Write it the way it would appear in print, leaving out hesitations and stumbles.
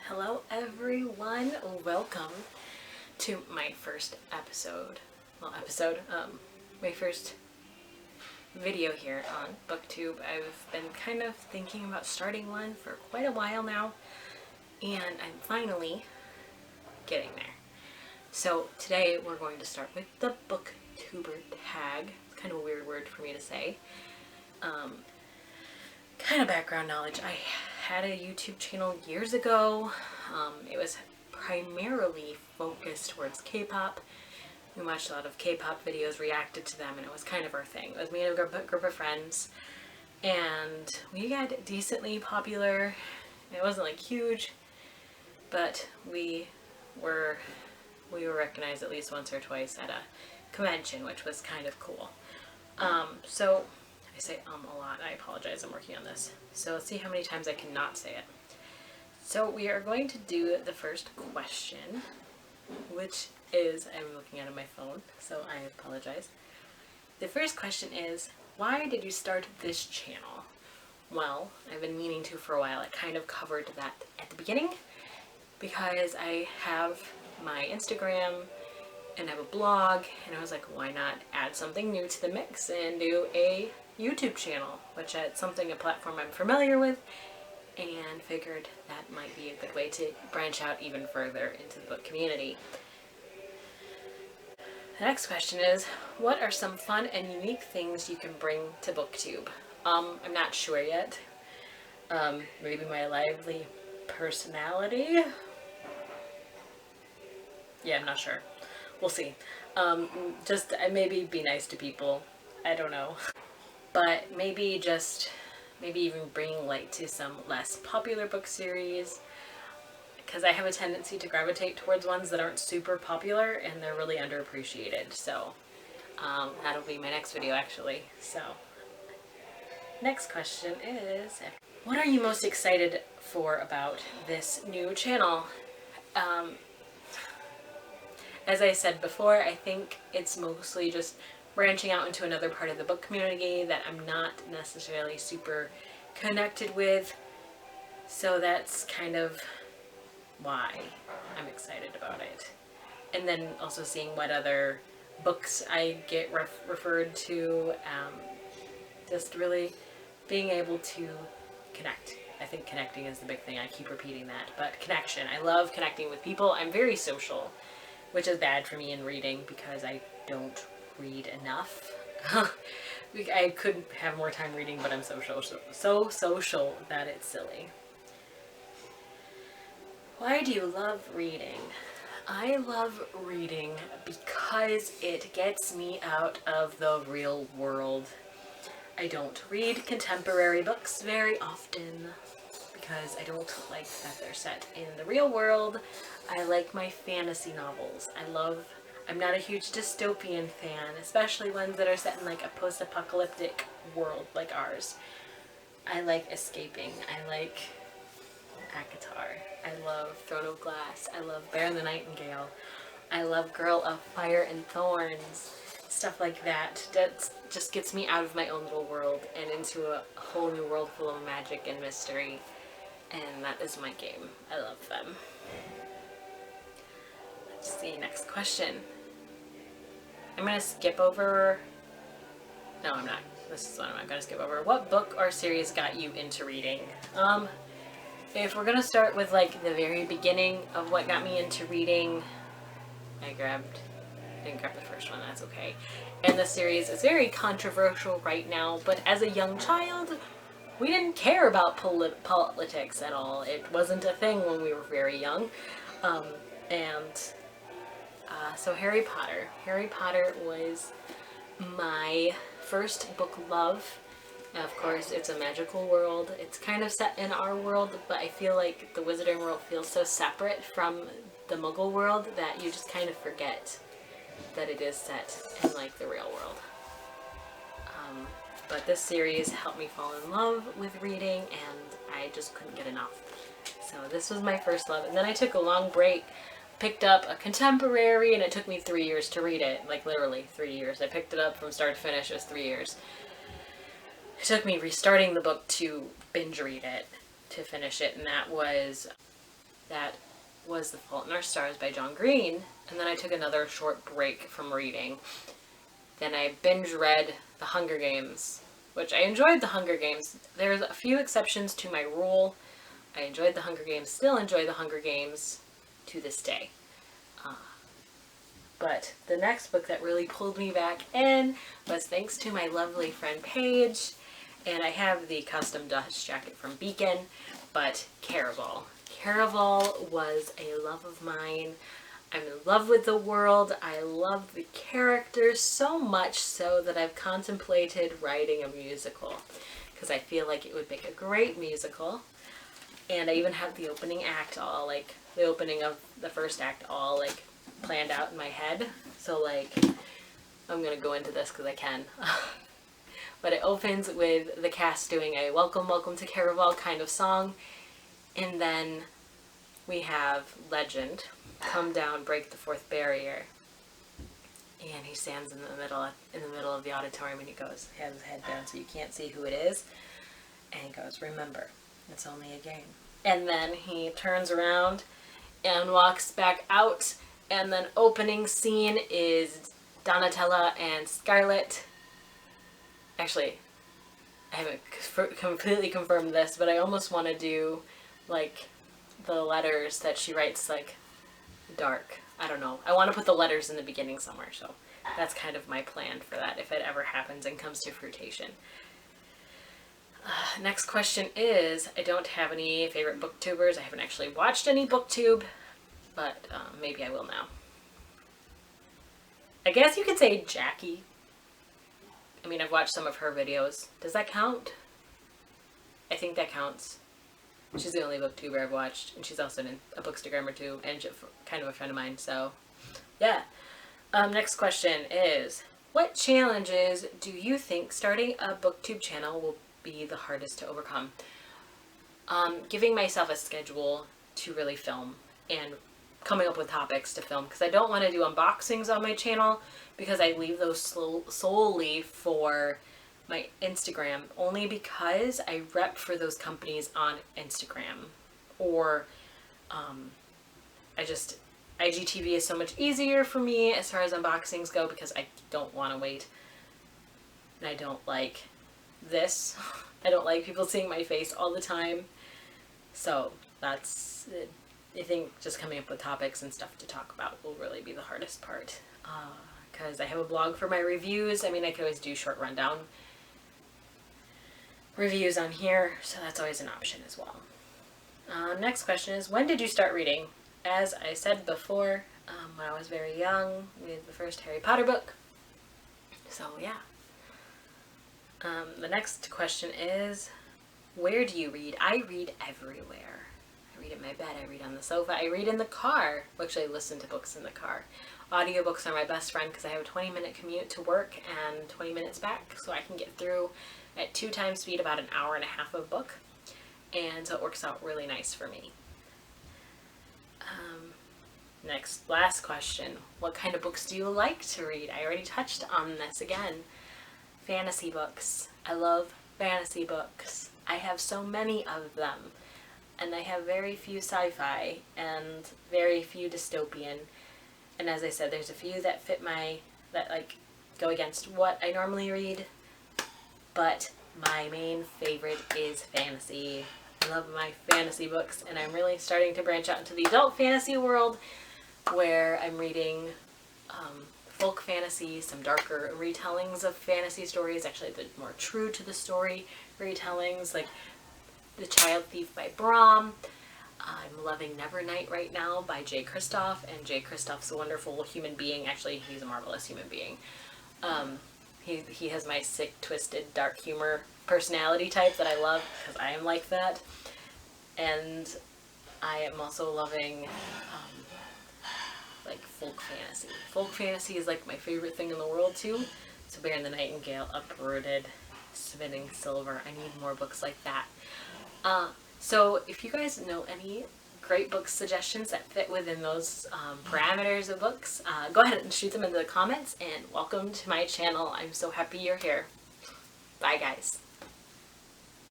Hello everyone, welcome to my first episode, my first video here on BookTube. I've been kind of thinking about starting one for quite a while now, and I'm finally getting there. So today we're going to start with the BookTuber tag. It's kind of a weird word for me to say. Kind of background knowledge. I had a YouTube channel years ago. It was primarily focused towards K-pop. We watched a lot of K-pop videos, reacted to them, and it was kind of our thing. It was me and a group of friends, and we got decently popular. It wasn't like huge, but we were recognized at least once or twice at a convention, which was kind of cool. So I say a lot. I apologize. I'm working on this. So let's see how many times I cannot say it. So we are going to do the first question, which is, I'm looking at my phone, so I apologize. The first question is, why did you start this channel? Well, I've been meaning to for a while. I kind of covered that at the beginning because I have my Instagram and I have a blog, and I was like, why not add something new to the mix and do a YouTube channel, which is a platform I'm familiar with, and figured that might be a good way to branch out even further into the book community. The next question is, what are some fun and unique things you can bring to BookTube? I'm not sure yet. Maybe my lively personality? Yeah, I'm not sure. We'll see. Just maybe be nice to people. I don't know. But maybe even bringing light to some less popular book series, because I have a tendency to gravitate towards ones that aren't super popular and they're really underappreciated. So that'll be my next video actually. So next question is, what are you most excited for about this new channel? As I said before, I think it's mostly just branching out into another part of the book community that I'm not necessarily super connected with. So that's kind of why I'm excited about it. And then also seeing what other books I get referred to. Just really being able to connect. I think connecting is the big thing. I keep repeating that. But connection. I love connecting with people. I'm very social, which is bad for me in reading because I don't read enough. I could have more time reading, but I'm so social that it's silly. Why do you love reading? I love reading because it gets me out of the real world. I don't read contemporary books very often because I don't like that they're set in the real world. I like my fantasy novels. I'm not a huge dystopian fan, especially ones that are set in like a post-apocalyptic world like ours. I like escaping. I like ACOTAR. I love Throne of Glass. I love Bear and the Nightingale. I love Girl of Fire and Thorns. Stuff like that. That just gets me out of my own little world and into a whole new world full of magic and mystery. And that is my game. I love them. Let's see, next question. I'm going to skip over... No, I'm not. This is what I'm going to skip over. What book or series got you into reading? If we're going to start with like the very beginning of what got me into reading, I didn't grab the first one, that's okay. And the series is very controversial right now, but as a young child, we didn't care about politics at all. It wasn't a thing when we were very young. So Harry Potter. Harry Potter was my first book love. Of course, it's a magical world. It's kind of set in our world, but I feel like the Wizarding world feels so separate from the Muggle world that you just kind of forget that it is set in like the real world. But this series helped me fall in love with reading, and I just couldn't get enough. So this was my first love, and then I took a long break, picked up a contemporary, and it took me 3 years to read it. Like literally 3 years. I picked it up from start to finish. It was 3 years. It took me restarting the book to binge read it, to finish it, and that was that was The Fault in Our Stars by John Green, and then I took another short break from reading. Then I binge read The Hunger Games, which I enjoyed The Hunger Games. There's a few exceptions to my rule. I enjoyed The Hunger Games, still enjoy The Hunger Games to this day. But the next book that really pulled me back in was thanks to my lovely friend Paige, and I have the custom dust jacket from Beacon, but Caraval. Caraval was a love of mine. I'm in love with the world. I love the characters so much so that I've contemplated writing a musical because I feel like it would make a great musical. And I even have the opening act all, like, the opening of the first act all, like, planned out in my head. So, like, I'm gonna go into this because I can. But it opens with the cast doing a welcome, welcome to Caraval kind of song. And then we have Legend come down, break the fourth barrier. And he stands in the middle of the auditorium and he goes, he has his head down so you can't see who it is. And he goes, remember, it's only a game. And then he turns around and walks back out. And then opening scene is Donatella and Scarlet. Actually, I haven't completely confirmed this, but I almost want to do, like, the letters that she writes, like, dark. I don't know. I want to put the letters in the beginning somewhere, so that's kind of my plan for that if it ever happens and comes to fruition. Next question is, I don't have any favorite booktubers. I haven't actually watched any booktube, but maybe I will now. I guess you could say Jackie. I mean, I've watched some of her videos. Does that count? I think that counts. She's the only booktuber I've watched, and she's also in a bookstagram or two, and kind of a friend of mine, so yeah. Next question is, what challenges do you think starting a booktube channel will be the hardest to overcome? Giving myself a schedule to really film and coming up with topics to film, because I don't want to do unboxings on my channel because I leave those solely for my Instagram, only because I rep for those companies on Instagram, or IGTV is so much easier for me as far as unboxings go because I don't want to wait, and I don't like this. I don't like people seeing my face all the time, so that's it. I think just coming up with topics and stuff to talk about will really be the hardest part, because I have a blog for my reviews. I mean, I could always do short rundown reviews on here, so that's always an option as well. Next question is, when did you start reading? As I said before, when I was very young, with the first Harry Potter book. So yeah. The next question is, where do you read? I read everywhere. I read in my bed, I read on the sofa, I read in the car. Actually, I listen to books in the car. Audiobooks are my best friend because I have a 20-minute commute to work and 20 minutes back, so I can get through at 2 times speed about an hour and a half of book, and so it works out really nice for me. Last question, what kind of books do you like to read? I already touched on this again. Fantasy books. I love fantasy books. I have so many of them, and I have very few sci-fi and very few dystopian, and as I said, there's a few that go against what I normally read, but my main favorite is fantasy. I love my fantasy books, and I'm really starting to branch out into the adult fantasy world, where I'm reading folk fantasy, some darker retellings of fantasy stories, actually the more true to the story retellings, like The Child Thief by Bram. I'm loving Nevernight right now by Jay Kristoff, and Jay Kristoff's a wonderful human being. Actually, he's a marvelous human being. He has my sick, twisted, dark humor personality type that I love, because I am like that. And I am also loving like folk fantasy. Folk fantasy is like my favorite thing in the world too. So Bear the Nightingale, Uprooted, Spinning Silver. I need more books like that. So if you guys know any great book suggestions that fit within those parameters of books, go ahead and shoot them into the comments, and welcome to my channel. I'm so happy you're here. Bye guys.